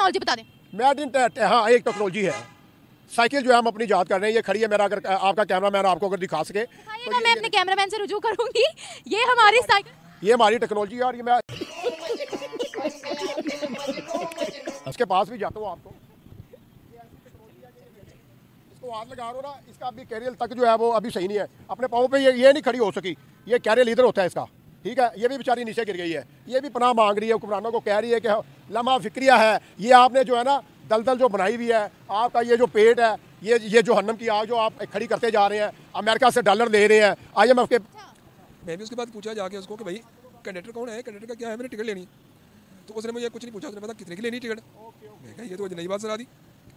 Technology बता दें। Made in, हाँ एक टेक्नोलॉजी है। साइकिल जो है हम अपनी याद कर रहे हैं, ये खड़ी है। मेरा अगर आपका कैमरामैन आपको अगर दिखा सके तो मैं अपने कैमरामैन से रुजू करूंगी। ये हमारी साइकिल, ये हमारी टेक्नोलॉजी है। और ये मैं इसके पास भी जाता हूँ, आपको इसको हाथ लगा रहा हूँ ना, इसका अभी कैरियर तक जो है वो अभी सही नहीं है। अपने पाँव पे ये नहीं खड़ी हो सकी। ये कैरियर लीडर होता है इसका, ठीक है। ये भी बेचारी नीचे गिर गई है। ये भी पनाह मांग रही है, हुक्मरानों को कह रही है कि लम्हा फिक्रिया है। ये आपने जो है ना दलदल जो बनाई हुई है, आपका ये जो पेट है, ये जो हन्नम की आग जो आप खड़ी करते जा रहे हैं, अमेरिका से डॉलर दे रहे हैं IMF के। मैं भी उसके बाद पूछा जाके उसको कि भाई कंडक्टर कौन है, कंडक्टर का क्या है, मैंने टिकट लेनी। तो उसने मुझे कुछ नहीं पूछा, उसने पता कितने की लेनी टिकट। मैं कहा ये तो नई बात सुना दी,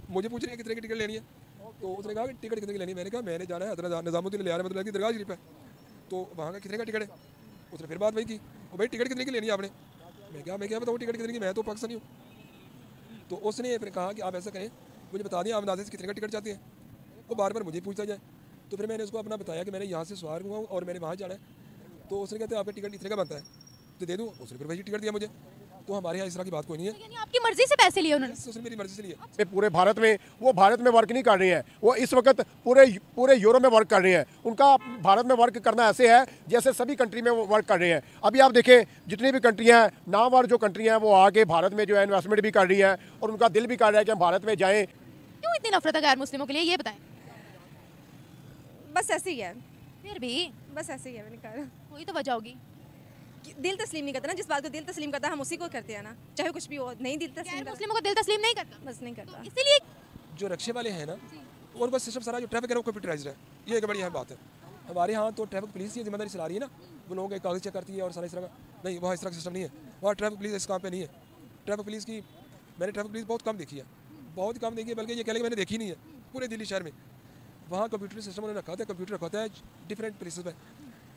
मुझे पूछ रही है कितने की टिकट लेनी है। तो उसने कहा कि टिकट कितने की लेनी है। मैंने कहा मैंने जाना है हज़रत निज़ामुद्दीन लियार मतलब की दरगाह शरीफ है, तो वहाँ का कितने का टिकट है। उसने फिर बात वही की, और भाई टिकट कितने की लेनी है आपने। मैं क्या बताऊँ टिकट कितने की, मैं तो पाकिस्तानी हूँ। तो उसने फिर कहा कि आप ऐसा करें, मुझे बता दें आप अंदाज़े से कितने का टिकट चाहते हैं। वो बार बार मुझे पूछता जाए। तो फिर मैंने उसको अपना बताया कि मैंने यहाँ से सवार हुआ हूँ और मैंने वहाँ जाना है। तो उसने कहते हैं आपका टिकट इतने का बनता है, तो दे दूँ। उसने फिर वही टिकट दिया मुझे। तो हमारे यहाँ इस तरह की बात कोई नहीं है। यानी आपकी मर्जी से पैसे लिए उन्होंने? उसने मेरी मर्जी से लिए। पूरे भारत में वो भारत में वर्क नहीं कर रहे हैं, वो इस वक्त पूरे यूरोप में वर्क कर रहे हैं। उनका भारत में वर्क करना ऐसे है जैसे सभी कंट्री में वो वर्क कर रहे हैं। अभी आप देखें जितनी भी कंट्रियाँ हैं, नामवर जो कंट्रियाँ हैं, वो आके भारत में जो है इन्वेस्टमेंट भी कर रही हैं और उनका दिल भी कर रहा है कि हम भारत में जाएँ। क्यों इतनी नफरत है गैर मुस्लिमों के लिए, ये बताएं। बस ऐसे ही है, फिर भी बस ऐसे ही है। मैंने कहा कोई तो वजह होगी। दिल तस्लीम नहीं करता ना, जिस बात को दिल तस्लीम करता है हम उसी को करते हैं ना, चाहे कुछ भी हो। नहीं दिल तस्लीम गैर करता, मुस्लिमों को दिल तस्लीम नहीं करता, बस नहीं करता। इसीलिए जो रक्शे वाले हैं ना, उनका सिस्टम सारा जो ट्रैफिक है वो कंप्यूटराइज्ड है। ये एक बड़ी अहम बात है। हमारे यहाँ तो ट्रैफिक पुलिस की जिम्मेदारी चला रही है ना, वो लोगों के कागज चेक करती है और सारा इस तरह का। नहीं, वहाँ इस तरह का सिस्टम नहीं है। वहाँ ट्रैफिक पुलिस इस काम पे नहीं है। ट्रैफिक पुलिस की मैंने ट्रैफिक पुलिस बहुत कम देखी है, बहुत कम देखी है, बल्कि ये कह लें मैंने देखी नहीं है पूरे दिल्ली शहर में। वहाँ कंप्यूटर सिस्टम उन्होंने रखा होता है, कंप्यूटर रखा होता है डिफरेंट प्लेसेस पे।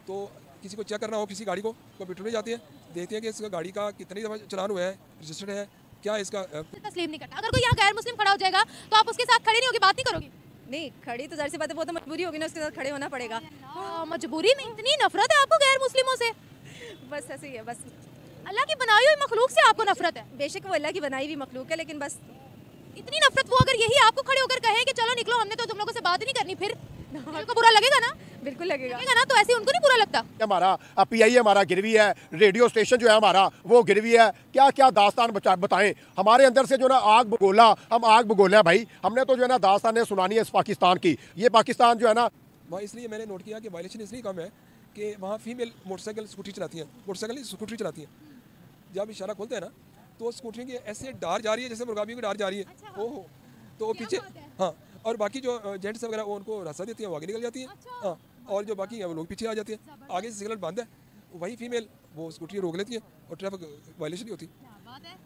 तो किसी को चेक करना हो किसी गाड़ी को, कंप्यूटर में जाते हैं, देखते हैं कि इसका गाड़ी का कितनी दफ़ा चलान हुआ है, रजिस्टर्ड है क्या, इसका तस्लीम नहीं करता। अगर कोई यहाँ गैर मुस्लिम खड़ा हो जाएगा तो आप उसके साथ खड़ी नहीं होगी, बात नहीं करोगी? नहीं खड़ी तो जाहिर सी बात है, वो तो मजबूरी होगी ना, उसके साथ खड़े होना पड़ेगा। मजबूरी में इतनी नफरत है आपको गैर मुस्लिमों से? बस ऐसे ही है। बस अल्लाह की बनाई हुई मखलूक से आपको नफरत है? बेशक वो अल्लाह की बनाई हुई मखलूक है, लेकिन बस इतनी नफरत वो अगर यही आपको खड़े होकर कहे कि चलो निकलो, हमने तो तुम लोगों से बात ही नहीं करनी, फिर उनको बुरा लगेगा ना? बिल्कुल लगेगा ना, तो ऐसे उनको नहीं बुरा लगता? हमारा PI हमारा गिरवी है, रेडियो स्टेशन जो है हमारा वो गिरवी है। क्या क्या दास्तान बताएं हमारे अंदर से जो ना आग बगोला, हम आग बगोला भाई। हमने तो जो है ना दास्तानें सुनानी है इस पाकिस्तान की। ये पाकिस्तान जो है ना, वहाँ इसलिए मैंने नोट किया कि वायलेशन इसलिए कम है कि वहाँ फीमेल मोटरसाइकिल स्कूटी चलाती हैं, मोटरसाइकिल स्कूटरी चलाती हैं। जब इशारा खोलते हैं ना तो स्कूटरी की ऐसे डार जा रही है जैसे मुर्गाबियों की डार जा रही है। अच्छा, ओहो, तो वो पीछे, हाँ। और बाकी जो जेंट्स वगैरह वो उनको रास्ता देती हैं, वो आगे निकल जाती हैं। हाँ, और जो बाकी हैं वो लोग पीछे आ जाते हैं। आगे से सिग्नल बंद है, वही फीमेल वो स्कूटी रोक लेती है और ट्रैफिक वायलेशन नहीं होती।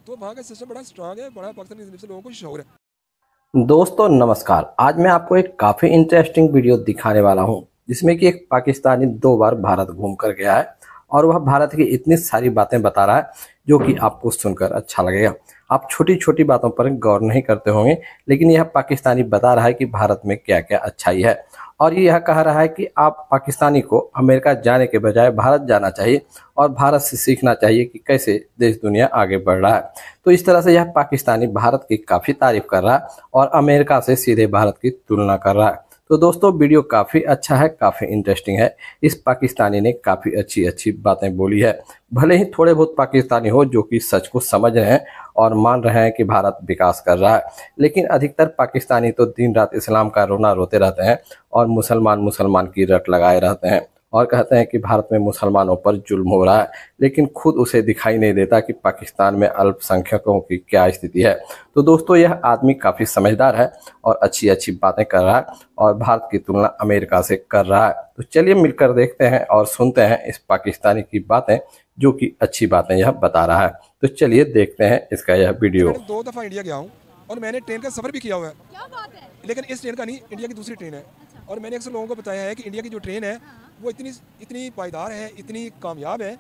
तो वहाँ का सिस्टम बड़ा स्ट्रांग है, बड़ा पाकिस्तानी से लोगों को शौक है। दोस्तों नमस्कार, आज मैं आपको एक काफ़ी इंटरेस्टिंग वीडियो दिखाने वाला हूं जिसमें कि एक पाकिस्तानी 2 बार भारत घूम कर गया है और वह भारत की इतनी सारी बातें बता रहा है जो कि आपको सुनकर अच्छा लगेगा। आप छोटी छोटी बातों पर गौर नहीं करते होंगे, लेकिन यह पाकिस्तानी बता रहा है कि भारत में क्या क्या अच्छाई है और यह कह रहा है कि आप पाकिस्तानी को अमेरिका जाने के बजाय भारत जाना चाहिए और भारत से सीखना चाहिए कि कैसे देश दुनिया आगे बढ़ रहा है। तो इस तरह से यह पाकिस्तानी भारत की काफ़ी तारीफ कर रहा है और अमेरिका से सीधे भारत की तुलना कर रहा है। तो दोस्तों वीडियो काफ़ी अच्छा है, काफ़ी इंटरेस्टिंग है। इस पाकिस्तानी ने काफ़ी अच्छी अच्छी बातें बोली है। भले ही थोड़े बहुत पाकिस्तानी हो जो कि सच को समझ रहे हैं और मान रहे हैं कि भारत विकास कर रहा है, लेकिन अधिकतर पाकिस्तानी तो दिन रात इस्लाम का रोना रोते रहते हैं और मुसलमान की रट लगाए रहते हैं और कहते हैं कि भारत में मुसलमानों पर जुल्म हो रहा है, लेकिन खुद उसे दिखाई नहीं देता कि पाकिस्तान में अल्पसंख्यकों की क्या स्थिति है। तो दोस्तों यह आदमी काफ़ी समझदार है और अच्छी अच्छी बातें कर रहा है और भारत की तुलना अमेरिका से कर रहा है। तो चलिए मिलकर देखते हैं और सुनते हैं इस पाकिस्तानी की बातें जो कि अच्छी बातें यह बता रहा है। तो चलिए देखते हैं इसका यह वीडियो। 2 दफ़ा इंडिया गया हूँ और मैंने ट्रेन का सफ़र भी किया हुआ है। क्या बात है? लेकिन इस ट्रेन का नहीं, इंडिया की दूसरी ट्रेन है। और मैंने अक्सर लोगों को बताया है कि इंडिया की जो ट्रेन है वो इतनी पायदार है, इतनी कामयाब है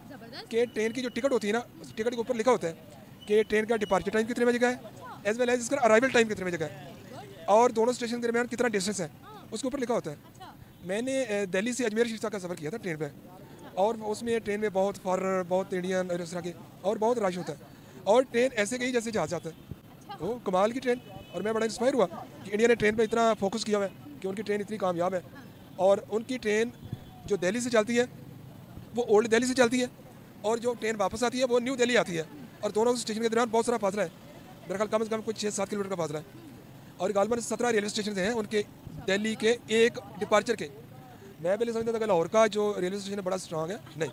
कि ट्रेन की जो टिकट होती है ना, उस टिकट के ऊपर लिखा होता है कि ट्रेन का डिपार्चर टाइम कितने बजे का है, एज वेल एज इसका अराइवल टाइम कितने बजे का है और दोनों स्टेशन के दरमियान कितना डिस्टेंस है, उसके ऊपर लिखा होता है। मैंने दिल्ली से अजमेर शरीफ तक का सफ़र किया था ट्रेन पर और उसमें ट्रेन में बहुत फॉरेनर, बहुत इंडियन और इस तरह के और बहुत रश होता है और ट्रेन ऐसे गई जैसे जहाज जाता है। वो कमाल की ट्रेन। और मैं बड़ा इंस्पायर हुआ कि इंडिया ने ट्रेन पे इतना फोकस किया हुआ है कि उनकी ट्रेन इतनी कामयाब है। और उनकी ट्रेन जो दिल्ली से चलती है वो ओल्ड दिल्ली से चलती है, और जो ट्रेन वापस आती है वो न्यू दिल्ली आती है, और दोनों स्टेशन के दरमियान बहुत सारा फासला है, मेरे ख्याल कम से कम कुछ 6-7 किलोमीटर का फासला है। और गालबन 17 रेलवे स्टेशन हैं उनके दिल्ली के एक डिपार्चर के। मैं पहले समझता था कि लाहौर का जो रेलवे स्टेशन है बड़ा स्ट्रांग है, नहीं,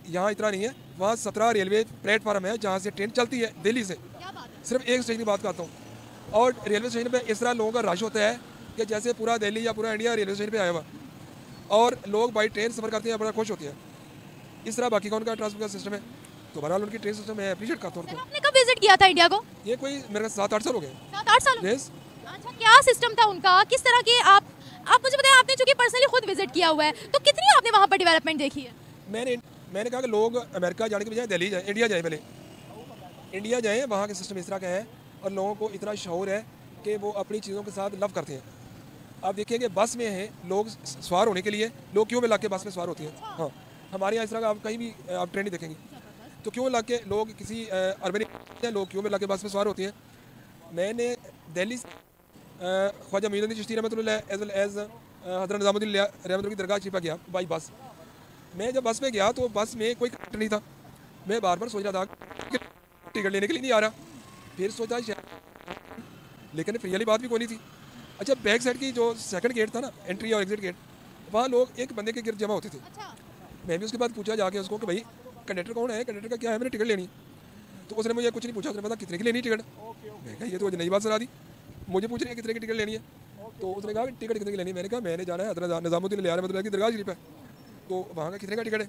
यहाँ इतना नहीं है। वहाँ 17 रेलवे प्लेटफार्म है जहाँ से ट्रेन चलती है दिल्ली से। सिर्फ एक स्टेशन की बात करता हूँ, और रेलवे स्टेशन पे इस तरह लोगों का रश होता है कि जैसे पूरा दिल्ली या पूरा इंडिया रेलवे स्टेशन पे आया हुआ, और लोग बाई ट्रेन सफ़र करते हैं, बड़ा खुश होते हैं। इस तरह बाकी का उनका ट्रांसपोर्ट का सिस्टम है। तो बहरहाल उनकी ट्रेन सिस्टम मैं अप्रीशिएट करता हूँ उनको। आपने कब विजिट किया था इंडिया को? ये कोई मेरे 7-8 साल हो गए। 7-8 साल? यस। अच्छा, क्या सिस्टम था उनका, किस तरह के आप मुझे बताएं, आपने चूंकि पर्सनली खुद विजिट किया हुआ है, तो कितनी आपने वहाँ पर डेवलपमेंट देखी है? मैंने कहा कि लोग अमेरिका जाने के बजाय दिल्ली जाए, इंडिया जाए, पहले इंडिया जाएँ, वहाँ के सिस्टम इस तरह का है, और लोगों को इतना शौर है कि वो अपनी चीज़ों के साथ लव करते हैं। आप देखिए कि बस में हैं लोग सवार होने के लिए, लोग क्यों में लग के बस में सवार होते हैं। हाँ, हमारे यहाँ इस तरह का आप कहीं भी आप ट्रेन नहीं देखेंगे, तो क्यों लग के लोग किसी अर्बन लोग क्यों में लग के बस में सवार होते हैं। मैंने दिल्ली से ख्वाजा मोइनुद्दीन चिश्ती रहमतुल्लाह as well as Hazrat Nizamuddin रहमतुल्लाह की दरगाह शरीफा गया बाई बस। मैं जब बस में गया तो बस में कोई कंडक्टर नहीं था। मैं बार बार सोच रहा था कि टिकट लेने के लिए नहीं आ रहा, फिर सोचा लेकिन फ्री वाली बात भी कोई नहीं थी। अच्छा, बैक साइड की जो सेकंड गेट था ना, एंट्री और एग्जिट गेट, वहाँ लोग एक बंदे के गिर्द जमा होते थे। मैं भी उसके बाद पूछा जाके उसको कि भाई कंडक्टर कौन है, कंडक्टर का क्या है, मैंने टिकट लेनी। तो उसने मुझे कुछ नहीं पूछा, उसने पता कितने की लेनी टिकट। मैं कहा ये तो नई बात सुना दी, मुझे पूछ रही है कितने की टिकट लेनी है। तो उसने कहा टिकट कितने की लेनी है। मैंने कहा मैंने जाना है हज़रत निज़ामुद्दीन रहमतुल्लाह की दरगाह शरीफ है, तो वहाँ का कितने का टिकट है।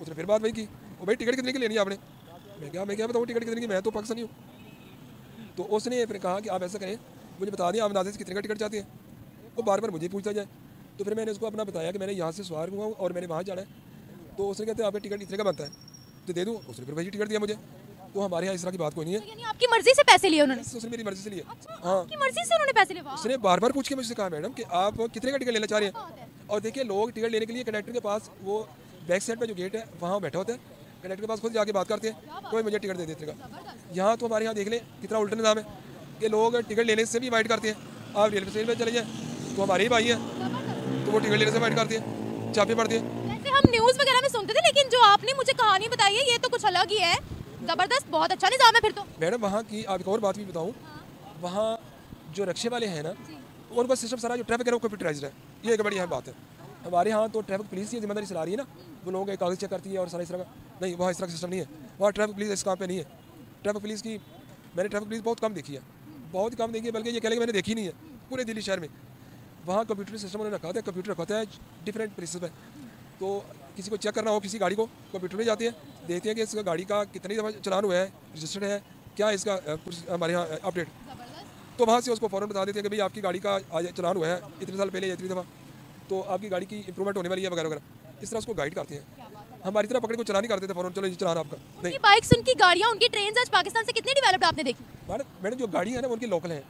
उसने फिर बात वही की, वो भाई टिकट कितने की लेनी है आपने। मैं क्या बताऊँ टिकट कितने की, मैं तो पाकिस्तानी हूँ। तो उसने फिर कहा कि आप ऐसा करें, मुझे बता दें आप अंदाज़े से कितने का टिकट चाहते हैं। वो बार बार मुझे पूछता जाए। तो फिर मैंने उसको अपना बताया कि मैंने यहाँ से सवार हुआ हूँ और मैंने वहाँ जाना है। तो उसने कहते हैं आपका टिकट इतने का बनता है, तो दे दूँ। उसने फिर वही टिकट दिया मुझे। तो हमारे यहाँ इस तरह की बात कोई नहीं है। यानी आपकी मर्जी से पैसे लिए उन्होंने? उसने मेरी मर्जी से लिए। हाँ, आपकी मर्जी से उन्होंने पैसे लिए? उसने बार बार पूछ के मुझसे कहा मैडम कि आप कितने का टिकट लेना चाह रहे हैं। और देखिए लोग टिकट लेने के लिए कंडक्टर के पास, वो बैक साइड पर जो गेट है वहाँ बैठा होता है, कंडक्टर के पास खुद जाके बात करते हैं, कोई मुझे टिकट दे देते का। यहाँ तो हमारे यहाँ देख लें कितना उल्टा निज़ाम है कि लोग टिकट लेने से भी इन्वाइट करते हैं, आप रेलवे स्टेशन पर चले जाएँ तो हमारे ही भाई हैं, तो वो टिकट लेने से इन्वाइट करते हैं, चाबी पड़ती है। वैसे हम न्यूज़ वगैरह में सुनते थे, लेकिन जो आपने मुझे कहानी बताई है ये तो कुछ अलग ही है। ज़बरदस्त, बहुत अच्छा निज़ाम है फिर तो। मैडम वहाँ की आप एक और बात भी बताऊँ, वहाँ जो रक्शे वाले हैं ना, उनका सिस्टम सारा जो ट्रैफिक है वो कंप्यूटराइज्ड है। ये एक बड़ी अहम बात है। हमारे यहाँ तो ट्रैफिक पुलिस की जिम्मेदारी चला रही है ना, वो लोगों के कागज़ चेक करती है और सारा इस तरह का। नहीं, वहाँ इस तरह का सिस्टम नहीं है। वहाँ ट्रैफिक पुलिस इस काम पे नहीं है। ट्रैफिक पुलिस की मैंने ट्रैफिक पुलिस बहुत कम देखी है, बहुत कम देखी है, बल्कि ये कह लें मैंने देखी नहीं है पूरे दिल्ली शहर में। वहाँ कंप्यूटर सिस्टम उन्होंने रखा होता है, कंप्यूटर रखा होता है डिफरेंट प्लेसेस पे। तो किसी को चेक करना हो किसी गाड़ी को, कंप्यूटर में जाते हैं, देखते हैं कि इसका गाड़ी का कितनी दफ़ा चलान हुआ है, रजिस्टर्ड है क्या, इसका हमारे यहाँ अपडेट। तो वहाँ से उसको फ़ौरन बता देते हैं कि भाई आपकी गाड़ी का आज चलान हुआ है इतने साल पहले या इतनी दफ़ा, तो आपकी गाड़ी की इंप्रूवमेंट होने वाली है वगैरह वगैरह। इस तरह उसको गाइड करते हैं। हमारी तरह पकड़े को चला नहीं करते थे फ़ौरन, चलो ये चलान आपका नहीं। बाइक्स, उनकी गाड़ियाँ, उनकी ट्रेन आज पाकिस्तान से कितनी डेवलप्ड आपने देखी? मैडम जो गाड़ी है ना उनकी लोकल है,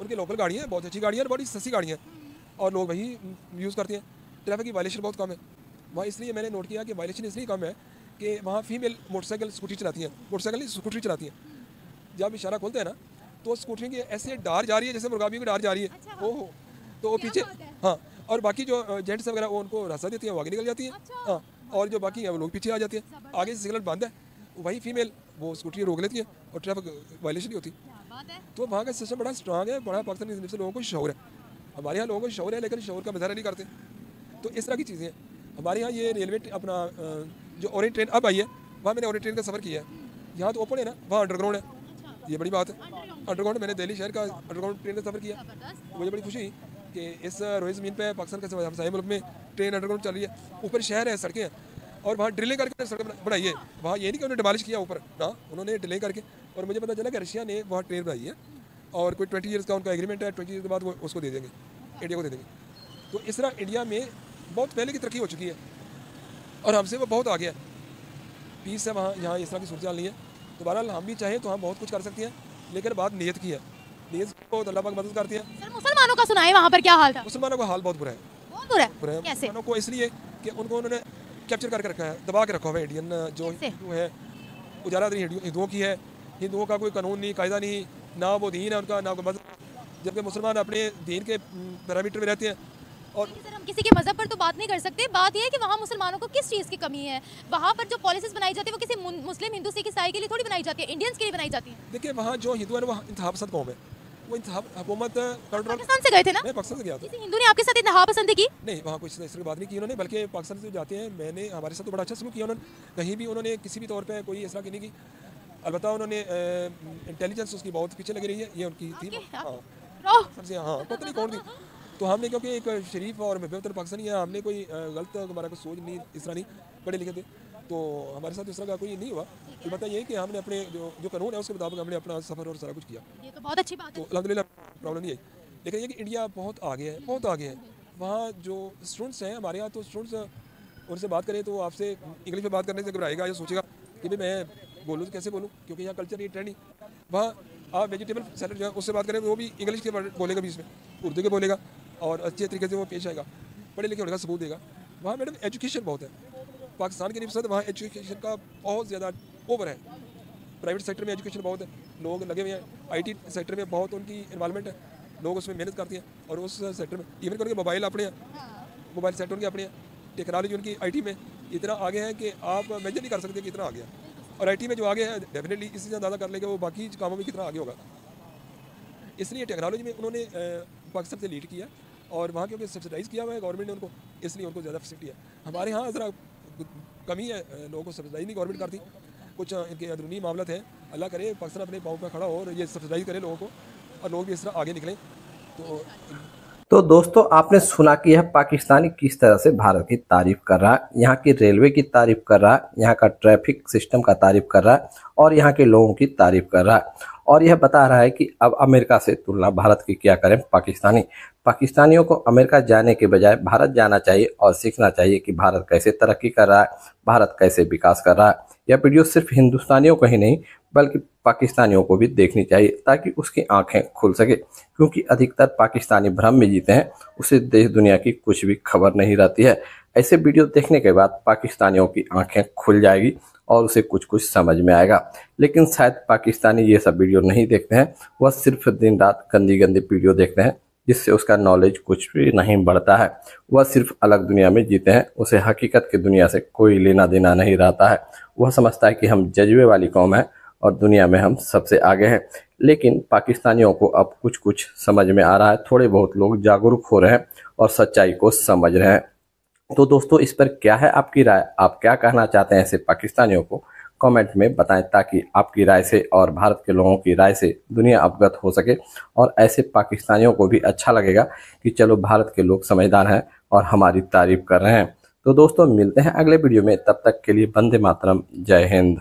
उनकी लोकल गाड़ी है, बहुत अच्छी गाड़ी है, बड़ी सस्ती गाड़ी है, और लोग वही यूज़ करते हैं। ट्रैफिक की वायलेशन बहुत कम है वहाँ, इसलिए मैंने नोट किया कि वायलेशन इसलिए कम है कि वहाँ फीमेल मोटरसाइकिल स्कूटी चलाती हैं, मोटरसाइकिल नहीं स्कूटरी चलाती हैं। जब इशारा खोलते हैं ना तो स्कूटरी की ऐसे डार जा रही है जैसे मुर्गाबी की डार जा रही है। अच्छा, ओहो, तो वो पीछे, हाँ, और बाकी जो जेंट्स वगैरह वो उनको रास्ता देती हैं, वो आगे निकल जाती हैं। हाँ, और जो बाकी है वो लोग पीछे आ जाते हैं। आगे से सिग्नल बंद है, वही फीमेल वो स्कूटरी रोक लेती है और ट्रैफिक वायलेशन नहीं होती। तो वहाँ का सिस्टम बड़ा स्ट्रांग है, बड़ा पाकिस्तानी से लोगों को शौर है। हमारे यहाँ लोगों को शौर है लेकिन शौर का मुजाहरा नहीं करते। तो इस तरह की चीज़ें हमारे यहाँ। ये रेलवे अपना जो ओरिएंट ट्रेन अब आई है, वहाँ मैंने ओरिएंट ट्रेन का सफ़र किया है। यहाँ तो ओपन है ना, वहाँ अंडरग्राउंड है, ये बड़ी बात है। अंडरग्राउंड मैंने दिल्ली शहर का अंडरग्राउंड ट्रेन का सफ़र किया, मुझे बड़ी खुशी कि इस रोए ज़मीन पे पाकिस्तान के हमसाये मुल्क में ट्रेन अंडरग्राउंड चल रही है। ऊपर शहर है, सड़कें हैं, और वहाँ ड्रिलिंग करके सड़क बनाई है। वहाँ ये नहीं कि उन्होंने डिमॉलिश किया ऊपर ना, उन्होंने ड्रिलिंग करके। और मुझे पता चला कि रशिया ने वहाँ ट्रेन बनाई है और कोई 20 ईयर्स का उनका एग्रीमेंट है, 20 ईयर्स के बाद वो उसको दे देंगे, इंडिया को दे देंगे। तो इस तरह इंडिया में बहुत पहले की तरक्की हो चुकी है और हमसे वो बहुत आ गया। पीस है वहाँ, यहाँ इस तरह की सूरत नहीं है। तो बहरहाल हम भी चाहें तो हम बहुत कुछ कर सकते हैं, लेकिन बात नीयत की है। नीयत को अल्लाह पाक मदद करती है। सर, मुसलमानों का सुनाए वहाँ पर क्या हाल था? मुसलमानों का हाल बहुत बुरा है, बहुत बुरा है। कैसे? मुसलमानों को इसलिए कि उनको उन्होंने कैप्चर करके रखा है, दबा के रखा हुआ है। इंडियन जो हिंदू है, उजारादारी हिंदुओं की है, हिंदुओं का कोई कानून नहीं, कायदा नहीं, ना वो दीन है उनका, ना कोई मज़हब, जबकि मुसलमान अपने दीन के पैरामीटर में रहते हैं। और सर हम किसी के मज़हब पर तो बात नहीं कर सकते, बात यह है कि वहाँ मुसलमानों को किस चीज़ की कमी है। वहाँ पर जो पॉलिसीज बनाई जाती है वो किसी मुस्लिम, हिंदू, सिख, ईसाई के लिए थोड़ी बनाई जाती है, इंडियंस के लिए बनाई जाती है। देखिए वहाँ जो हिंदू है वो इंतहा पसंद कौम है, वो इंतहा हुकूमत कंट्रोल। पाकिस्तान से गए थे ना, मैं पाकिस्तान से गया था। किसी हिंदू ने आपके साथ इंतहा पसंदी की? नहीं, वहाँ कोई इस तरह की बात नहीं की उन्होंने, बल्कि पाकिस्तान से जाते हैं, मैंने हमारे साथ तो बड़ा अच्छा सलूक किया उन्होंने, कहीं भी उन्होंने किसी भी तौर पे कोई इस तरह की नहीं की। अलबत्ता उन्होंने इंटेलिजेंस उसकी बहुत पीछे लगी रही है, ये उनकी थी। हाँ सबसे, हाँ पता नहीं कौन थी। तो हमने क्योंकि एक शरीफ और बेहतर पाकिस्तानी है, हमने कोई गलत हमारा कोई सोच नहीं, इस तरह नहीं, पढ़े लिखे थे, तो हमारे साथ इस तरह का कोई नहीं हुआ। तो बता ये कि हमने अपने जो कानून है उसके मुताबिक हमने अपना सफ़र और सारा कुछ किया, ये तो बहुत अच्छी बात तो है। अल्हम्दुलिल्लाह प्रॉब्लम नहीं आई। लेकिन ये कि इंडिया बहुत आगे है, बहुत आगे है। वहाँ जो स्टूडेंट्स हैं हमारे यहाँ, तो स्टूडेंट्स उनसे बात करें तो आपसे इंग्लिश में बात करने से घबराएगा, या सोचेगा कि भाई मैं बोलूँ तो कैसे बोलूँ, क्योंकि यहाँ कल्चर ये ट्रेंड नहीं। वहाँ आप वेजिटेबल सैलड जो है उससे बात करें तो वो भी इंग्लिश के बोलेगा, बीच में उर्दू के बोलेगा, और अच्छे तरीके से वो पेश आएगा, पढ़े लिखे होने का सबूत देगा। वहाँ मैडम एजुकेशन बहुत है, पाकिस्तान की निस्बत वहाँ एजुकेशन का बहुत ज़्यादा ओवर है। प्राइवेट सेक्टर में एजुकेशन बहुत है, लोग लगे हुए हैं, IT सेक्टर में बहुत उनकी इन्वॉल्वमेंट है, लोग उसमें मेहनत करते हैं, और उस सेक्टर में इवन करके मोबाइल अपने हैं, मोबाइल सेक्टर उनके अपने हैं, टेक्नोलॉजी उनकी IT में इतना आगे है कि आप मेजर नहीं कर सकते कि इतना आगे है। और IT में जो आगे है डेफिनेटली इससे अंदाज़ा कर लेंगे वो बाकी कामों में कितना आगे होगा। इसलिए टेक्नोलॉजी में उन्होंने पाकिस्तान से लीड किया, और वहाँ क्योंकि सब्सिडाइज़ किया हुआ है गवर्नमेंट ने उनको, इसलिए उनको ज़्यादा फैसिलिटी है। हमारे यहाँ ज़रा कमी है, लोगों को सब्सिडाइज नहीं गवर्नमेंट करती, कुछ इनके अंदरूनी मामला है। अल्लाह करे पाकिस्तान अपने पाँव पर खड़ा हो और ये सब्सिडाइज करे लोगों को, और लोग भी इस तरह आगे निकलें। तो दोस्तों आपने सुना कि यह पाकिस्तानी किस तरह से भारत की तारीफ कर रहा है, यहाँ की रेलवे की तारीफ कर रहा है, यहाँ का ट्रैफिक सिस्टम का तारीफ कर रहा है, और यहाँ के लोगों की तारीफ कर रहा है, और यह बता रहा है कि अब अमेरिका से तुलना भारत की क्या करें पाकिस्तानियों को अमेरिका जाने के बजाय भारत जाना चाहिए और सीखना चाहिए कि भारत कैसे तरक्की कर रहा है, भारत कैसे विकास कर रहा है। यह वीडियो सिर्फ हिंदुस्तानियों को ही नहीं बल्कि पाकिस्तानियों को भी देखनी चाहिए ताकि उसकी आंखें खुल सके, क्योंकि अधिकतर पाकिस्तानी भ्रम में जीते हैं, उसे देश दुनिया की कुछ भी खबर नहीं रहती है। ऐसे वीडियो देखने के बाद पाकिस्तानियों की आंखें खुल जाएगी और उसे कुछ कुछ समझ में आएगा। लेकिन शायद पाकिस्तानी ये सब वीडियो नहीं देखते हैं, वह सिर्फ दिन रात गंदी गंदी वीडियो देखते हैं जिससे उसका नॉलेज कुछ भी नहीं बढ़ता है। वह सिर्फ अलग दुनिया में जीते हैं, उसे हकीकत की दुनिया से कोई लेना देना नहीं रहता है। वह समझता है कि हम जज्बे वाली कौम है और दुनिया में हम सबसे आगे हैं। लेकिन पाकिस्तानियों को अब कुछ कुछ समझ में आ रहा है, थोड़े बहुत लोग जागरूक हो रहे हैं और सच्चाई को समझ रहे हैं। तो दोस्तों इस पर क्या है आपकी राय, आप क्या कहना चाहते हैं ऐसे पाकिस्तानियों को कमेंट में बताएं, ताकि आपकी राय से और भारत के लोगों की राय से दुनिया अवगत हो सके, और ऐसे पाकिस्तानियों को भी अच्छा लगेगा कि चलो भारत के लोग समझदार हैं और हमारी तारीफ कर रहे हैं। तो दोस्तों मिलते हैं अगले वीडियो में, तब तक के लिए वंदे मातरम, जय हिंद।